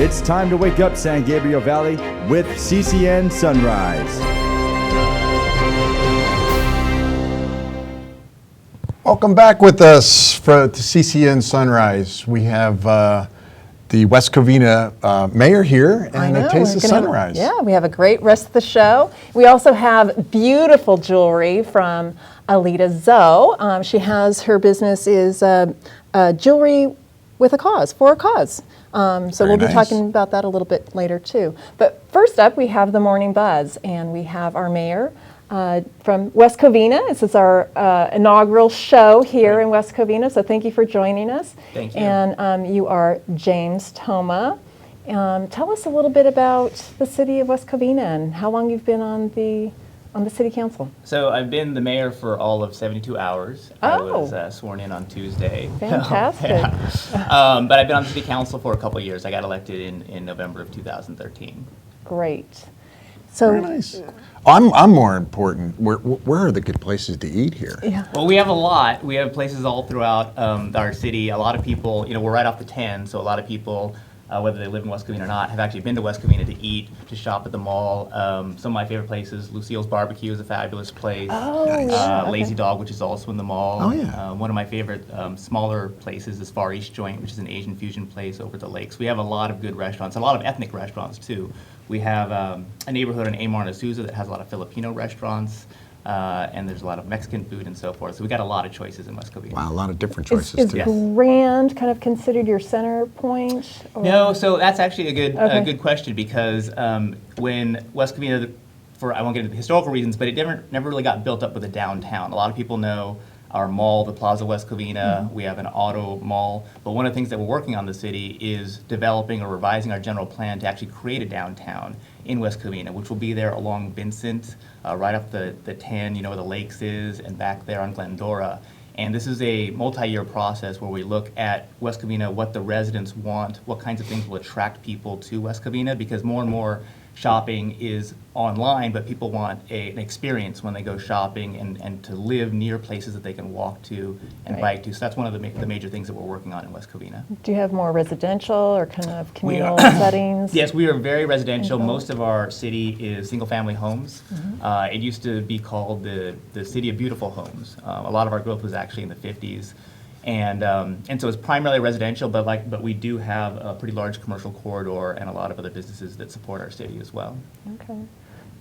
It's time to wake up San Gabriel Valley with CCN Sunrise. Welcome back with us to CCN Sunrise. We have the West Covina mayor here and a taste of sunrise. We have a great rest of the show. We also have beautiful jewelry from Elida Zoe. She has, her business is jewelry with a cause, for a cause. So we'll be talking about that a little bit later too. But first up, we have the Morning Buzz, and we have our mayor from West Covina. This is our inaugural show here in West Covina, so thank you for joining us. Thank you. And you are James Toma. Tell us a little bit about the city of West Covina and how long you've been on the city council. So I've been the mayor for all of 72 hours. I was sworn in on Tuesday. Fantastic. But I've been on the city council for a couple of years. I got elected in November of 2013. Great. So, very nice. I'm more important. Where are the good places to eat here? Yeah. Well, we have a lot. We have places all throughout our city. A lot of people, we're right off the 10, so a lot of people, whether they live in West Covina or not, have actually been to West Covina to eat, to shop at the mall. Some of my favorite places, Lucille's Barbecue is a fabulous place. Oh, yeah. Lazy Dog, which is also in the mall. Oh, yeah. One of my favorite smaller places is Far East Joint, which is an Asian fusion place over at the lakes. We have a lot of good restaurants, a lot of ethnic restaurants too. We have a neighborhood in Amar and Azusa that has a lot of Filipino restaurants. And there's a lot of Mexican food and so forth. So we got a lot of choices in West Covina. Wow, a lot of different choices Is too. Yes. Grand kind of considered your center point? Or? No, so that's actually a Okay. good question, because when West Covina, I won't get into the historical reasons, but it never really got built up with a downtown. A lot of people know our mall, the Plaza West Covina. We have an auto mall. But one of the things that we're working on in the city is developing or revising our general plan to actually create a downtown in West Covina, which will be there along Vincent, right up the 10, where the lakes is, and back there on Glendora. And this is a multi-year process where we look at West Covina, what the residents want, what kinds of things will attract people to West Covina, because more and more shopping is online, but people want an experience when they go shopping and to live near places that they can walk to and bike to. So that's one of the major things that we're working on in West Covina. Do you have more residential or kind of communal settings? Yes, we are very residential. Most of our city is single-family homes. It used to be called the City of Beautiful Homes. A lot of our growth was actually in the 50s. And so it's primarily residential, but we do have a pretty large commercial corridor and a lot of other businesses that support our city as well. Okay.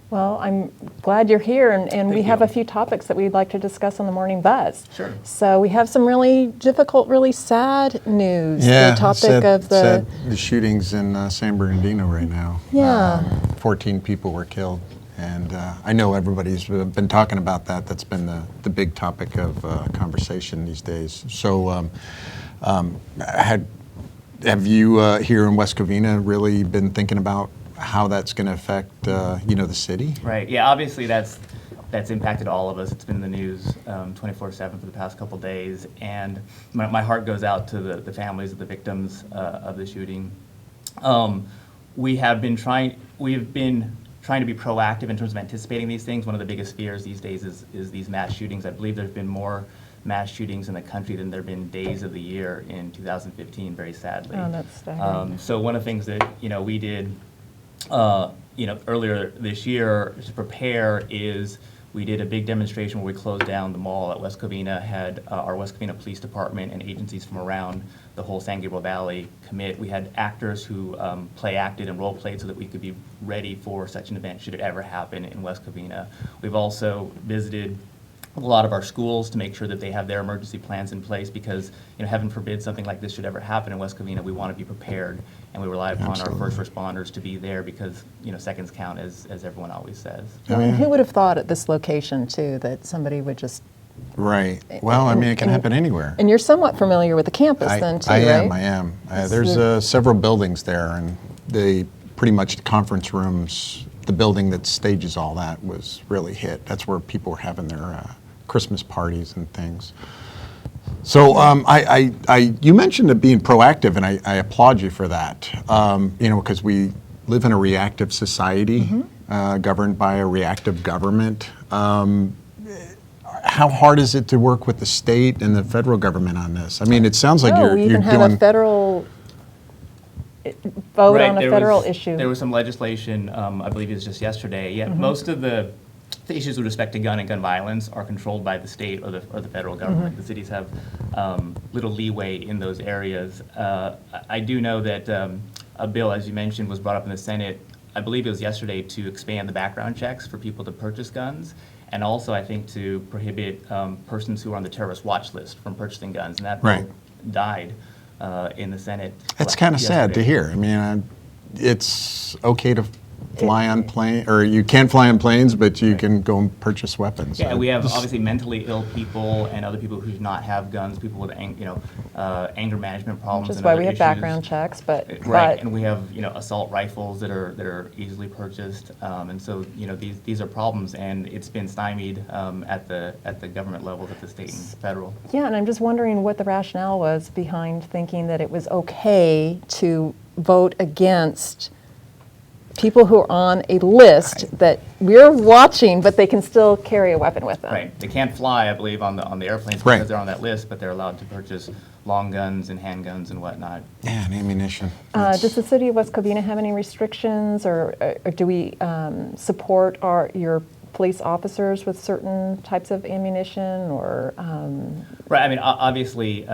Well, I'm glad you're here, and we have you. a few topics that we'd like to discuss on the Morning Buzz. Sure. So we have some really difficult, really sad news. Yeah, the topic of the shootings in San Bernardino right now. Yeah. 14 people were killed. And I know everybody's been talking about that. That's been the big topic of conversation these days. So have you here in West Covina really been thinking about how that's going to affect the city? Right. Yeah. Obviously, that's impacted all of us. It's been in the news 24/7 for the past couple days, and my heart goes out to the families of the victims of the shooting. We've been trying to be proactive in terms of anticipating these things. One of the biggest fears these days is these mass shootings. I believe there's been more mass shootings in the country than there have been days of the year in 2015, very sadly. Oh, that's staggering. So one of the things that we did earlier this year to prepare is we did a big demonstration where we closed down the mall at West Covina, had our West Covina Police Department and agencies from around the whole San Gabriel Valley commit. We had actors who play acted and role played so that we could be ready for such an event should it ever happen in West Covina. We've also visited a lot of our schools to make sure that they have their emergency plans in place, because heaven forbid something like this should ever happen in West Covina. We want to be prepared, and we rely upon our first responders to be there, because seconds count, as everyone always says. And who would have thought at this location too that somebody would just Right. Well, I mean, it can happen anywhere. And you're somewhat familiar with the campus then too, I right? I am. There's several buildings there, and pretty much the conference rooms, the building that stages all that was really hit. That's where people were having their Christmas parties and things. So you mentioned it being proactive, and I applaud you for that. Because we live in a reactive society, governed by a reactive government. How hard is it to work with the state and the federal government on this? I mean, it sounds like you're even have doing a federal vote Right, on a there federal was- issue. There was some legislation, I believe it was just yesterday, yet most of the issues with respect to gun and gun violence are controlled by the state or the federal government. The cities have little leeway in those areas. I do know that a bill, as you mentioned, was brought up in the Senate, I believe it was yesterday, to expand the background checks for people to purchase guns, and also, I think, to prohibit persons who are on the terrorist watch list from purchasing guns. And that Right. bill died in the Senate. It's kind of sad to yesterday. hear. I mean, it's okay to fly on plane, or you can't fly on planes, but you can go and purchase weapons. Yeah, we have obviously mentally ill people and other people who do not have guns, people with anger management problems. Which is and why other we have issues. background checks, but. Right, but- and we have assault rifles that are easily purchased, and so these are problems, and it's been stymied at the government levels, at the state and federal. Yeah, and I'm just wondering what the rationale was behind thinking that it was okay to vote against people who are on a list that we're watching, but they can still carry a weapon with them. Right, they can't fly, I believe, on the airplanes Right. because they're on that list, but they're allowed to purchase long guns and handguns and whatnot. Yeah, and ammunition. Does the city of West Covina have any restrictions, or do we support your police officers with certain types of ammunition, or? Right. I mean, obviously,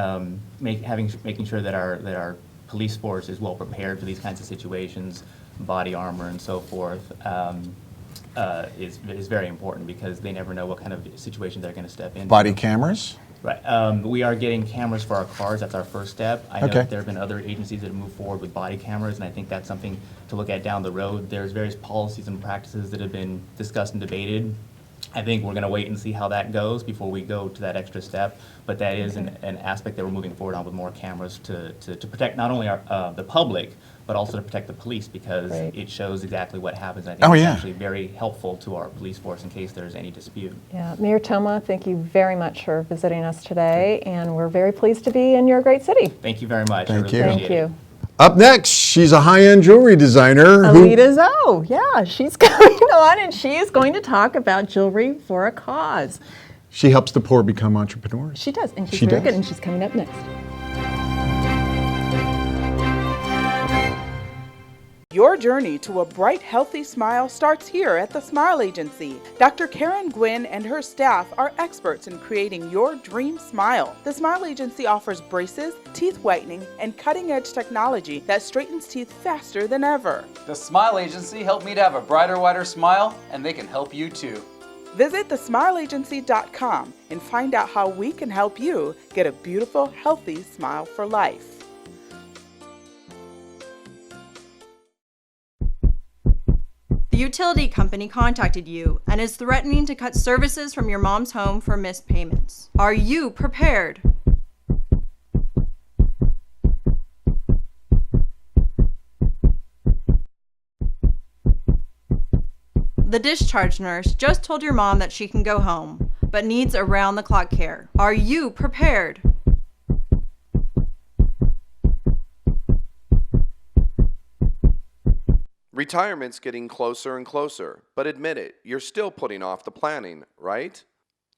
making sure that our police force is well prepared for these kinds of situations, body armor and so forth, is very important because they never know what kind of situation they're going to step into. Body cameras? Right. We are getting cameras for our cars. That's our first step. I know Okay. that there have been other agencies that have moved forward with body cameras, and I think that's something to look at down the road. There's various policies and practices that have been discussed and debated. I think we're going to wait and see how that goes before we go to that extra step. But that is an aspect that we're moving forward on with more cameras to protect not only the public, but also to protect the police, because Right. it shows exactly what happens. I think Oh, it's yeah. actually very helpful to our police force in case there's any dispute. Yeah, Mayor Toma, thank you very much for visiting us today, and we're very pleased to be in your great city. Thank you very much. I Thank really you. appreciate Thank it. you. Up next, she's a high-end jewelry designer who Elida Zoe, yeah, she's coming on, and she is going to talk about jewelry for a cause. she helps the poor become entrepreneurs. She does, and she's She very does. good, and she's coming up next. Your journey to a bright, healthy smile starts here at the Smile Agency. Dr. Karen Gwynn and her staff are experts in creating your dream smile. The Smile Agency offers braces, teeth whitening, and cutting-edge technology that straightens teeth faster than ever. The Smile Agency helped me to have a brighter, wider smile, and they can help you too. Visit thesmileagency.com and find out how we can help you get a beautiful, healthy smile for life. The utility company contacted you and is threatening to cut services from your mom's home for missed payments. Are you prepared? The discharge nurse just told your mom that she can go home, but needs around-the-clock care. Are you prepared? Retirement's getting closer and closer, but admit it, you're still putting off the planning, right?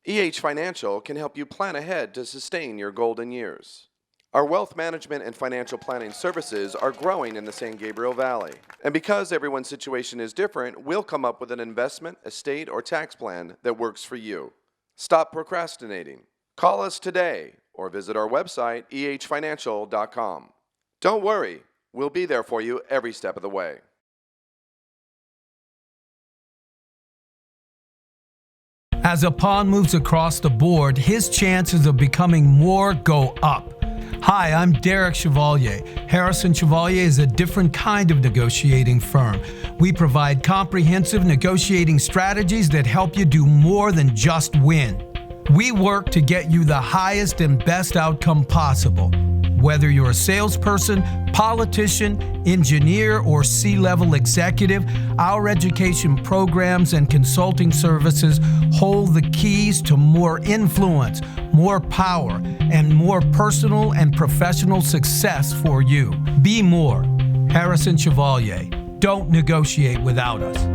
Financial can help you plan ahead to sustain your golden years. Our wealth management and financial planning services are growing in the San Gabriel Valley. And because everyone's situation is different, we'll come up with an investment, estate, or tax plan that works for you. Stop procrastinating. Call us today or visit our website, ehfinancial.com. Don't worry, we'll be there for you every step of the way. As a pawn moves across the board, his chances of becoming more go up. Hi, I'm Derek Chevalier. Harrison Chevalier is a different kind of negotiating firm. We provide comprehensive negotiating strategies that help you do more than just win. We work to get you the highest and best outcome possible. Whether you're a salesperson, politician, engineer, or C-level executive, our education programs and consulting services hold the keys to more influence, more power, and more personal and professional success for you. Be more. Harrison Chevalier. Don't negotiate without us.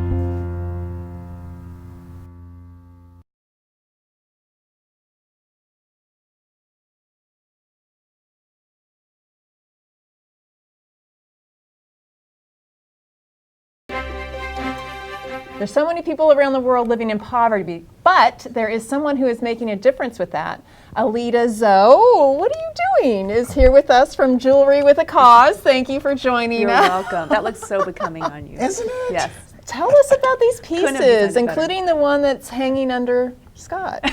There's so many people around the world living in poverty, but there is someone who is making a difference with that. Elida Zoe, what are you doing? Is here with us from Jewelry with a Cause. Thank you for joining You're us. welcome. That looks so becoming on you. Isn't it? Yes. Tell us about these Couldn't have pieces, designed it including the one that's hanging under Scott.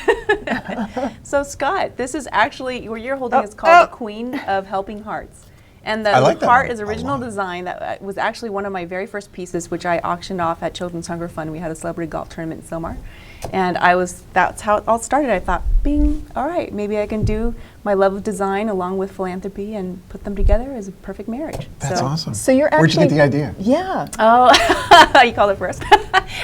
So Scott, this is actually, what you're holding is called the Queen of Helping Hearts. And the I like that heart one is a original lot. design that was actually one of my very first pieces, which I auctioned off at Children's Hunger Fund. We had a celebrity golf tournament in Silmar. And that's how it all started. I thought, bing, all right, maybe I can do my love of design along with philanthropy and put them together as a perfect marriage. That's awesome. So you're Where'd you actually get the idea? Yeah. Oh, you called it first.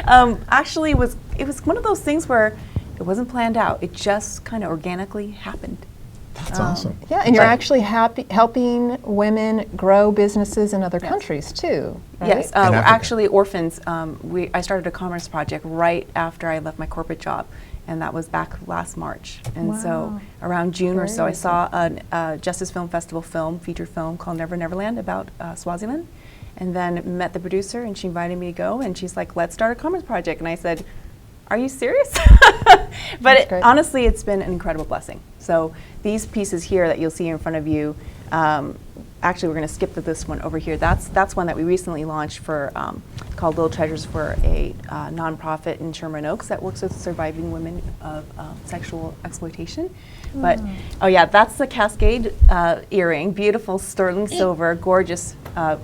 Actually, it was one of those things where it wasn't planned out. It just kind of organically happened. That's awesome. Yeah, and you're actually helping women grow businesses in other Yes. countries too, right? Yes, we're Africa. actually orphans. I started a commerce project right after I left my corporate job, and that was back last March. And so around June or so, I saw a Justice Film Festival feature film called Never Neverland about Swaziland, and then met the producer, and she invited me to go, and she's like, let's start a commerce project. And I said, are you serious? But great. honestly, it's been an incredible blessing. So these pieces here that you'll see in front of you, actually we're going to skip to this one over here. That's one that we recently launched for called Little Treasures for a nonprofit in Sherman Oaks that works with surviving women of sexual exploitation. But oh yeah, that's the Cascade earring, beautiful sterling silver, gorgeous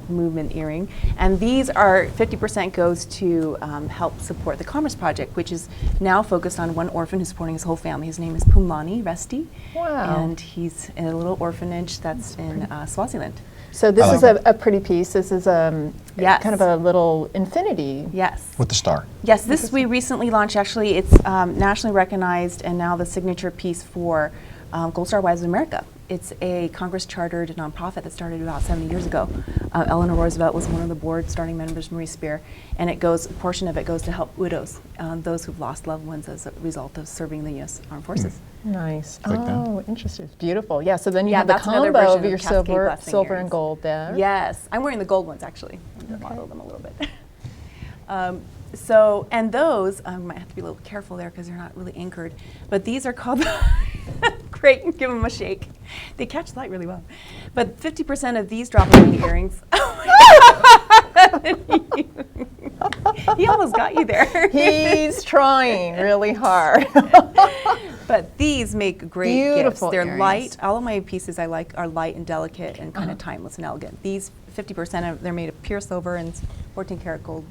movement earring. And these are 50% goes to help support the Commerce Project, which is now focused on one orphan who's supporting his whole family. His name is Pumlani Resti. Wow. And he's in a little orphanage that's in Swaziland. So this is a pretty piece. This is Yes. kind of a little infinity. Yes. With the star. Yes, this we recently launched. Actually, it's nationally recognized and now the signature piece for Gold Star Wives of America. It's a Congress-chartered nonprofit that started about 70 years ago. Eleanor Roosevelt was one of the board starting members, Marie Spear, and a portion of it goes to help widows, those who've lost loved ones as a result of serving the U.S. Armed Forces. Nice. Like that. Oh, interesting. Beautiful. Yeah, so then you Yeah, have the that's another combo version of of your Cascade silver Blessing and earrings. gold there. Yes, I'm wearing the gold ones actually. I'm gonna model them a little bit. So, and those, I might have to be a little careful there because they're not really anchored, but these are called, great, give them a shake. They catch light really well. But 50% of these drop-away earrings, he almost got you there. He's trying really hard. But these make great Beautiful gifts. They're earrings. light. All of my pieces I like are light and delicate and kind of timeless and elegant. These 50% they're made of pure silver and 14 karat gold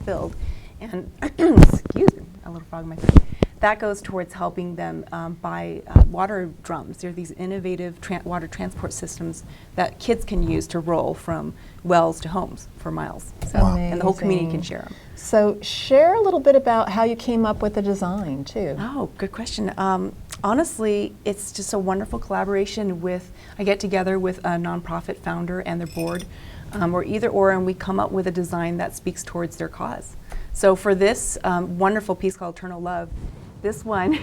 filled. And excuse me, a little frog in my throat. That goes towards helping them buy water drums. They're these innovative water transport systems that kids can use to roll from wells to homes for miles. So, and the whole community can Amazing. share them. So share a little bit about how you came up with the design too. Oh, good question. Honestly, it's just a wonderful collaboration with, I get together with a nonprofit founder and their board, or either or, and we come up with a design that speaks towards their cause. So for this wonderful piece called Eternal Love, this one,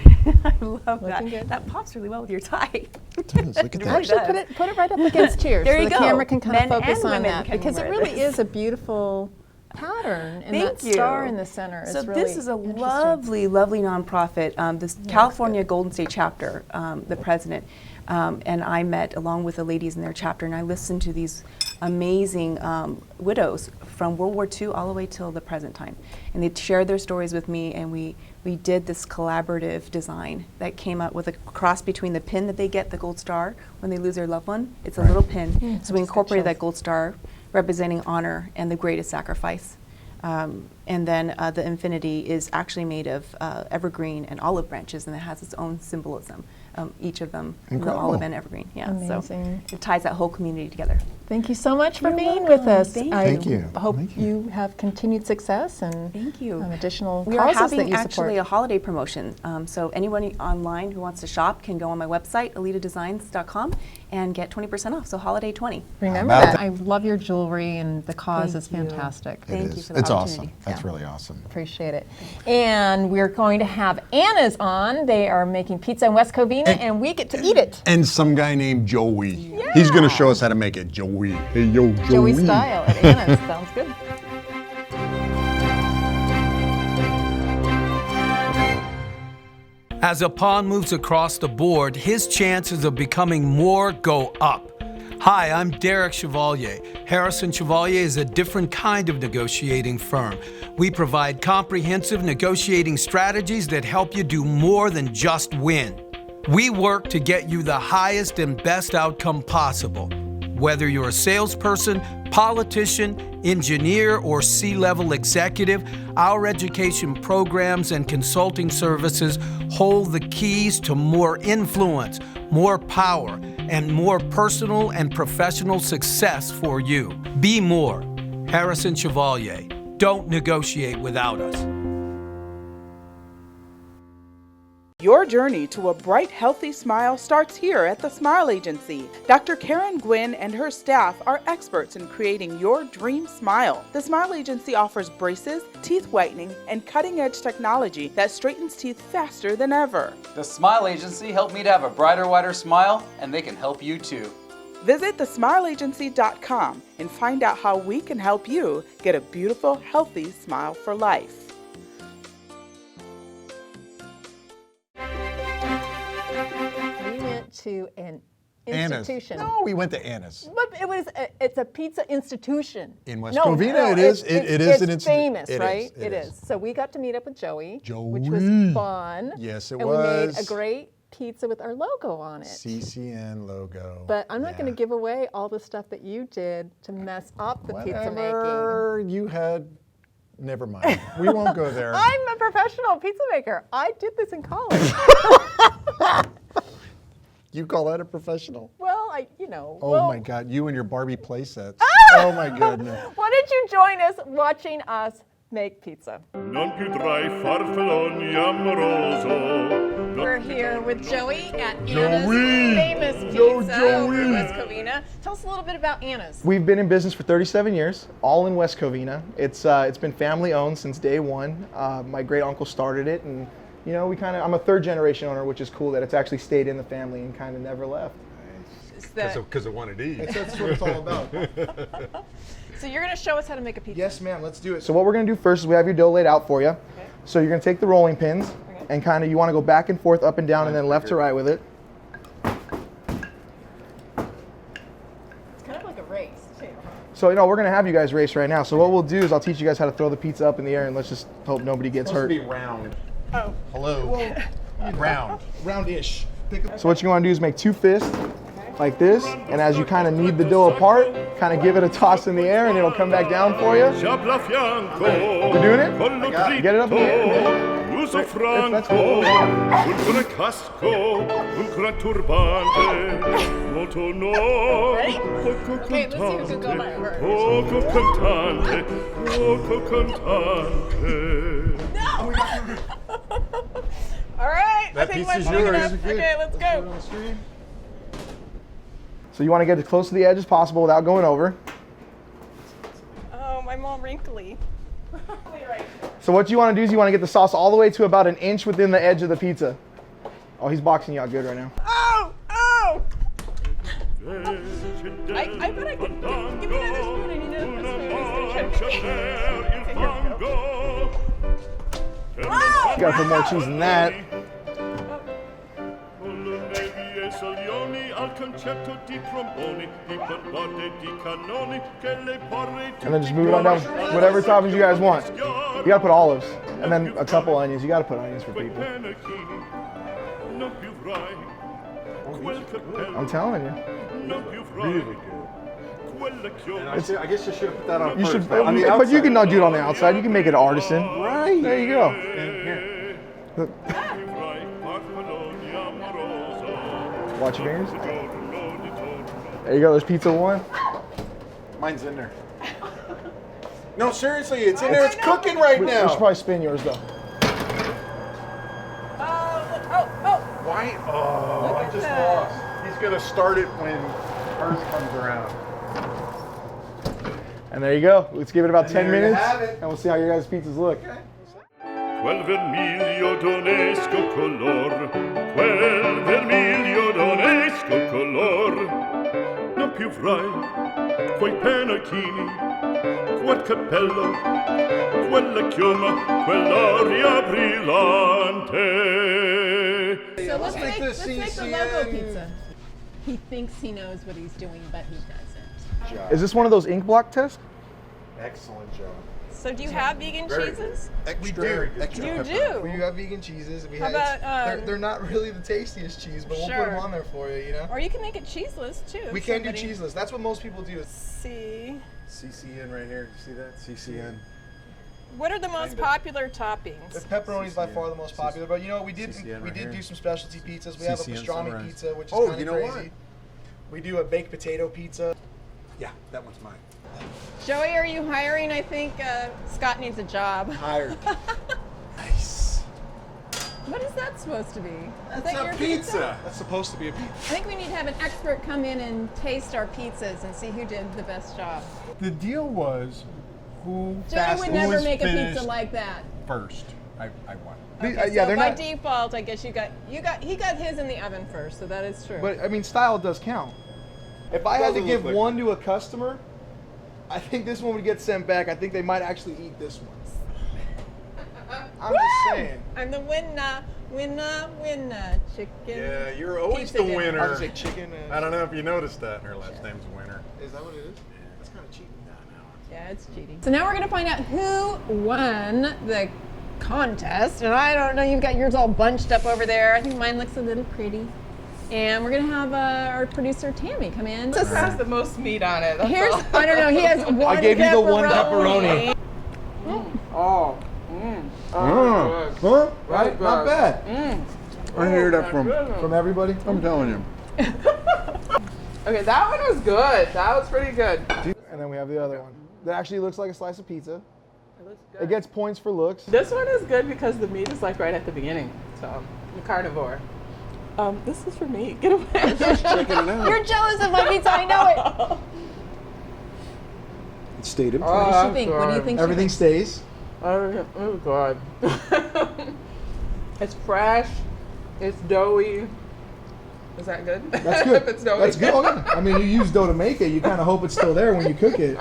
I love that. good. That pops really well with your tie. It does, look at It that. really Actually, does. put it right up against here There so you the go. camera can kind Men of focus and on women that can because it wear really this. is a beautiful pattern and Thank that you. star in the center So is really this is a interesting. lovely, lovely nonprofit. This California Golden State chapter, the president, and I met along with the ladies in their chapter, and I listened to these amazing widows from World War II all the way till the present time. And they shared their stories with me, and we did this collaborative design that came up with a cross between the pin that they get, the gold star, when they lose their loved one. It's a little pin. So we incorporated that gold star representing honor and the greatest sacrifice. And then the infinity is actually made of evergreen and olive branches, and it has its own symbolism, each of them, the olive and evergreen. Yeah, Amazing. so it ties that whole community together. Thank you so much for You're being welcome. with us. Thank I Thank you. hope Thank you. you have continued success and Thank you. Additional We are causes that having you actually support. a holiday promotion. So anyone online who wants to shop can go on my website, elidadesigns.com, and get 20% off. So holiday 20. Remember About that. I love your jewelry and the cause is Thank you. fantastic. It Thank you is. for the It's opportunity. awesome. That's really awesome. Appreciate it. And we're going to have Anna's on. They are making pizza in West Covina, and we get to eat it. And some guy named Joey. He's going to show us how to make it. Joey. Hey, yo, Joey. Joey style at Anna's. Sounds good. As a pawn moves across the board, his chances of becoming more go up. Hi, I'm Derek Chevalier. Harrison Chevalier is a different kind of negotiating firm. We provide comprehensive negotiating strategies that help you do more than just win. We work to get you the highest and best outcome possible. Whether you're a salesperson, politician, engineer, or C-level executive, our education programs and consulting services hold the keys to more influence, more power, and more personal and professional success for you. Be more. Harrison Chevalier. Don't negotiate without us. Your journey to a bright, healthy smile starts here at the Smile Agency. Dr. Karen Gwynn and her staff are experts in creating your dream smile. The Smile Agency offers braces, teeth whitening, and cutting-edge technology that straightens teeth faster than ever. The Smile Agency helped me to have a brighter, wider smile, and they can help you too. Visit thesmileagency.com and find out how we can help you get a beautiful, healthy smile for life. We went to an Anna's. institution. No, we went to Anna's. But it's a pizza institution. In West Covina, it is. It is It's an institution. famous, It right? is, it is. So we got to meet up with Joey, which Joey. was fun. Yes, it and we made was. a great pizza with our logo on it. CCN logo. But I'm not going Yeah. to give away all the stuff that you did to mess up the pizza making. Whatever you had, never mind. We won't go there. I'm a professional pizza maker. I did this in college. You call that a professional? Well, Oh my God, you and your Barbie play sets. Oh my goodness. Why don't you join us watching us make pizza? Non più tra i farfalloni amoroso. We're here with Joey at Joey! Anna's famous pizza Yo, over in Joey! West Covina. Tell us a little bit about Anna's. We've been in business for 37 years, all in West Covina. It's been family owned since day one. My great uncle started it, and I'm a third generation owner, which is cool that it's actually stayed in the family and kind of never left. Because of one of these. That's what it's all about. So you're going to show us how to make a pizza. Yes, ma'am, let's do it. So what we're gonna do first is we have your dough laid out for you. Okay. So you're gonna take the rolling pins and you wanna go back and forth, up and down, and then left to right with it. It's kind of like a race, too. So we're gonna have you guys race right now. So what we'll do is I'll teach you guys how to throw the pizza up in the air, and let's just hope nobody gets hurt. It's supposed to be round. Oh. Hello. Round. Round-ish. So what you want to do is make two fists like this, and as you kind of knead the dough apart, kind of give it a toss in the air, and it'll come back down for you. You're doing it? Get it up in the air. Uso That's franco, cool. un casco, un gran turbante, molto no, poco Okay, let's see who can go cantante, by first. poco cantante, poco cantante. All right. That I think pizza's mine's big yours. enough. Okay, let's go. So you want to get as close to the edge as possible without going over. Oh, I'm all wrinkly. So what you want to do is you want to get the sauce all the way to about 1 inch within the edge of the pizza. Oh, he's boxing you out good right now. Oh! Oh! I bet I could. Give me another spoon. I need another spoon. Oh! You gotta put more cheese than that. And then just move it on down, whatever toppings you guys want. You gotta put olives, and then a couple onions. You gotta put onions for people. I'm telling you. Really good. I guess you should have put that on You first. should, on the but you outside. can not do it on the outside. You can make it artisan. Right. There you go. Watch your fingers. There you go. There's pizza one. Mine's in there. No, seriously, it's in there. It's cooking right We now. should probably spin yours though. Why? Oh, I just lost. He's gonna start it when hers comes around. And there you go. Let's give it about 10 there you minutes, have it. and we'll see how your guys' pizzas look. Quel vermiglio d'onesco color, quel vermiglio d'onesco color, non più frai quei pennacchini, quel cappello, quella chioma, quell'aria brillante. So let's make the logo pizza. He thinks he knows what he's doing, but he doesn't. Is this one of those ink block tests? Excellent job. So do you have vegan cheeses? We do. You do? We do have vegan cheeses. How about, they're not really the tastiest cheese, but we'll put them on there for you, you know? Or you can make it cheeseless too. We can do cheeseless. That's what most people do. See. CCN right here. You see that? CCN. What are the most popular toppings? The pepperoni is by far the most popular, but you know we did do some specialty pizzas. We have a pastrami pizza, which is kind of crazy. We do a baked potato pizza. Yeah, that one's mine. Joey, are you hiring? I think Scott needs a job. Hired. Nice. What is that supposed to be? That's a pizza. That's supposed to be a pizza. I think we need to have an expert come in and taste our pizzas and see who did the best job. The deal was who Joey would never make a pizza like that. first. I won. Okay, so by default, I guess he got his in the oven first, so that is true. But I mean, style does count. If I had to give one to a customer, I think this one would get sent back. I think they might actually eat this one. I'm just saying. I'm the winner, chicken. Yeah, you're always pizza the dinner. winner. I was gonna say chicken. I don't know if you noticed that. Her last name's Winner. Is that what it is? That's kind of cheating. Yeah, it's cheating. So now we're gonna find out who won the contest. And I don't know, you've got yours all bunched up over there. I think mine looks a little pretty. And we're gonna have our producer Tammy come in. This has the most meat on it. That's Here's, all. I don't know, he has one I gave you the one pepperoni. Oh. Huh? Right? Not bad. I hear that From everybody? I'm telling you. Okay, that one was good. That was pretty good. And then we have the other one. That actually looks like a slice of pizza. It looks good. It gets points for looks. This one is good because the meat is like right at the beginning. So, I'm a carnivore. This is for me. Get away. You're jealous of my pizza, I know it. It stayed in What does she think? What do you think? Everything stays. Oh God. It's fresh. It's doughy. Is that good? That's good. If it's doughy. That's good. Oh, yeah. I mean, you use dough to make it. You kind of hope it's still there when you cook it.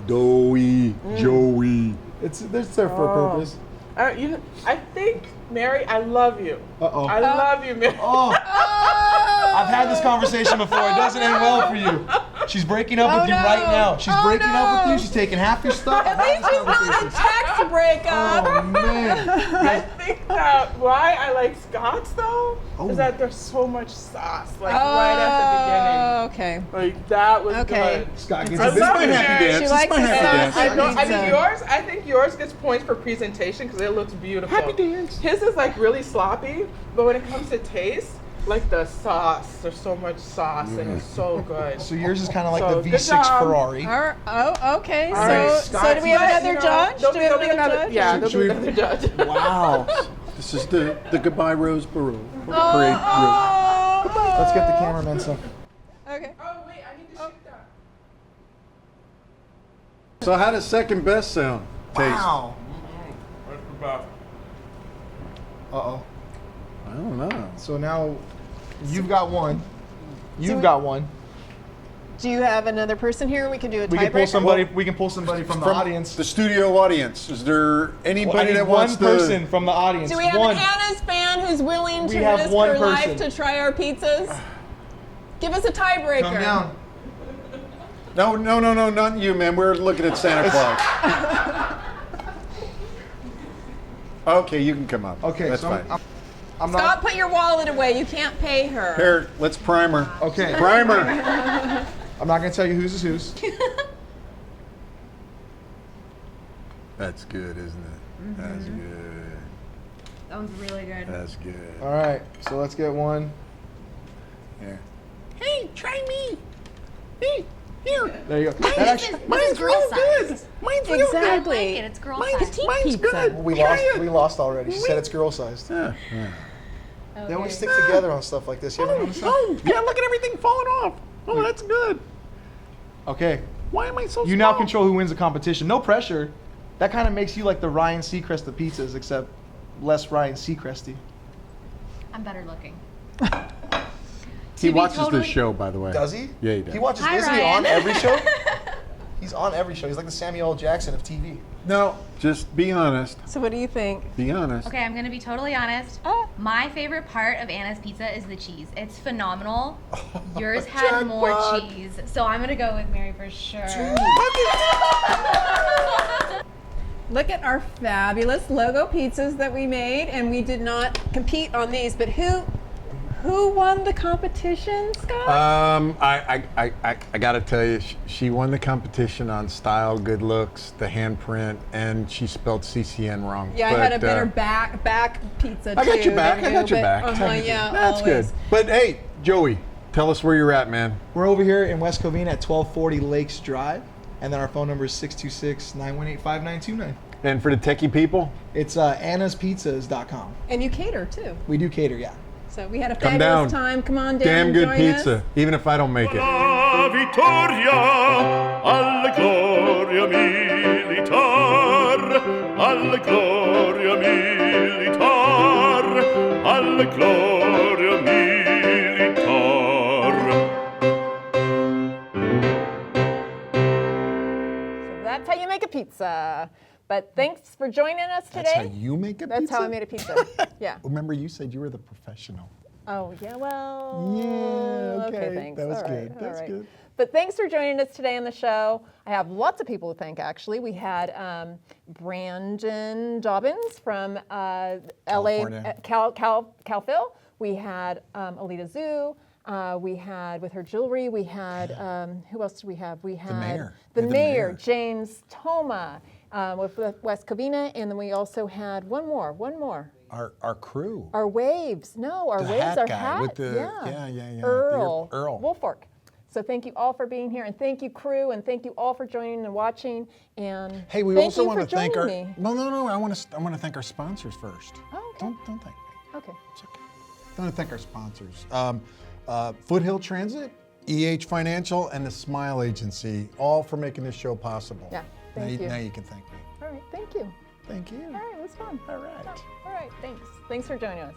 Doughy, Joey. It's there for a purpose. I think, Mary, I love you. Uh-oh. I love you, Mary. Oh. I've had this conversation before. It doesn't end well for you. She's breaking up with you right now. She's breaking up with you. She's taking half your stuff. At least it's not a tax breakup. Oh, man. I think that why I like Scott's though is that there's so much sauce, like right at the beginning. Okay. Like that was Okay. good. Scott gets I a bit love of it, happy Mary. dance. She It's likes my the happy sauce. dance. I think yours gets points for presentation because it looks beautiful. Happy dance. His is like really sloppy, but when it comes to taste, like the sauce, there's so much sauce and it's so good. So yours is kind of like So, the good V6 job. Ferrari. Oh, okay. All right, So do we have another judge? Do we have another judge? Yeah, there'll be another judge. Wow. This is the goodbye Rose Parade. Let's get the cameraman some. Okay. Oh wait, I need to shoot that. So how does second best sound? Wow. Uh-oh. I don't know. So now you've got one. You've got one. Do you have another person here? We can do a We can pull tiebreaker. somebody. We can pull somebody from the audience. The studio audience. Is there anybody I need that one wants person from the audience. Do we have one. an Anna's fan who's willing We to have risk one her life person. to try our pizzas? Give us a tiebreaker. Come down. No, not you, man. We're looking at Santa Claus. Okay, you can come up. Okay, that's so fine. I'm Scott, not. put your wallet away. You can't pay her. Here, let's prime her. Okay. Primer. I'm not gonna tell you whose is whose. That's good, isn't it? That's good. That one's really good. That's good. All right. So let's get one. Here. Hey, try me. There you go. That actually, Mine's real size. Mine's real good. I like it. It's girl size. Mine's good. We lost already. She said it's girl sized. Yeah. They always stick together on stuff like this. You ever notice that? Yeah, look at everything falling off. Oh, that's good. Okay. Why am I so You now control who wins the competition. No pressure. That kind of makes you like the Ryan Seacrest of pizzas, except less Ryan Seacresty. I'm better looking. He watches this show, by the way. Does he? Yeah, he does. He watches Hi, Disney Ryan. on every show? He's on every show. He's like the Samuel L. Jackson of TV. No, just be honest. So what do you think? Be honest. Okay, I'm gonna be totally honest. My favorite part of Anna's pizza is the cheese. It's phenomenal. Yours had more cheese, so I'm gonna go with Mary for sure. Look at our fabulous logo pizzas that we made, and we did not compete on these, but who won the competition, Scott? I gotta tell you, she won the competition on style, good looks, the handprint, and she spelled CCN wrong. Yeah, I had a better back pizza too. I got your back. I got your back. Yeah, That's always. good. But hey, Joey, tell us where you're at, man. We're over here in West Covina at 1240 Lakes Drive, and then our phone number is 626-918-5929. And for the techie people? It's annaspizzas.com. And you cater too. We do cater, yeah. So we had a Come fabulous down. time. Come on down. Damn good join pizza, us. even if I don't make it. La vittoria alla gloria militar, alla gloria militar, alla gloria militar. So that's how you make a pizza. But thanks for joining us today. That's how you make a pizza? That's how I made a pizza. Yeah. Remember, you said you were the professional. Oh, yeah, well. Yeah, okay. Thanks. That was All right, good. all That's right. good. But thanks for joining us today on the show. I have lots of people to thank, actually. We had Brandon Dobbins from California. CalPhil. We had Elida Zoo. We had, with her jewelry, we had, who else did we have? We had mayor. The We had the mayor, mayor. James Toma, with West Covina. And then we also had one more. Our crew. Our waves. No, our The waves, hat our guy hat. with the- yeah. yeah. Earl. Earl. Wolfork. So thank you all for being here, and thank you, crew, and thank you all for joining and watching. And Hey, we thank also you want for to thank our. joining me. No. I want to thank our sponsors first. Oh, okay. Don't thank me. Okay. I want to thank our sponsors. Foothill Transit, EH Financial, and the Smile Agency, all for making this show possible. Yeah, thank you. Now you can thank me. All right, thank you. Thank you. All right, it was fun. All right. All right, thanks. Thanks for joining us.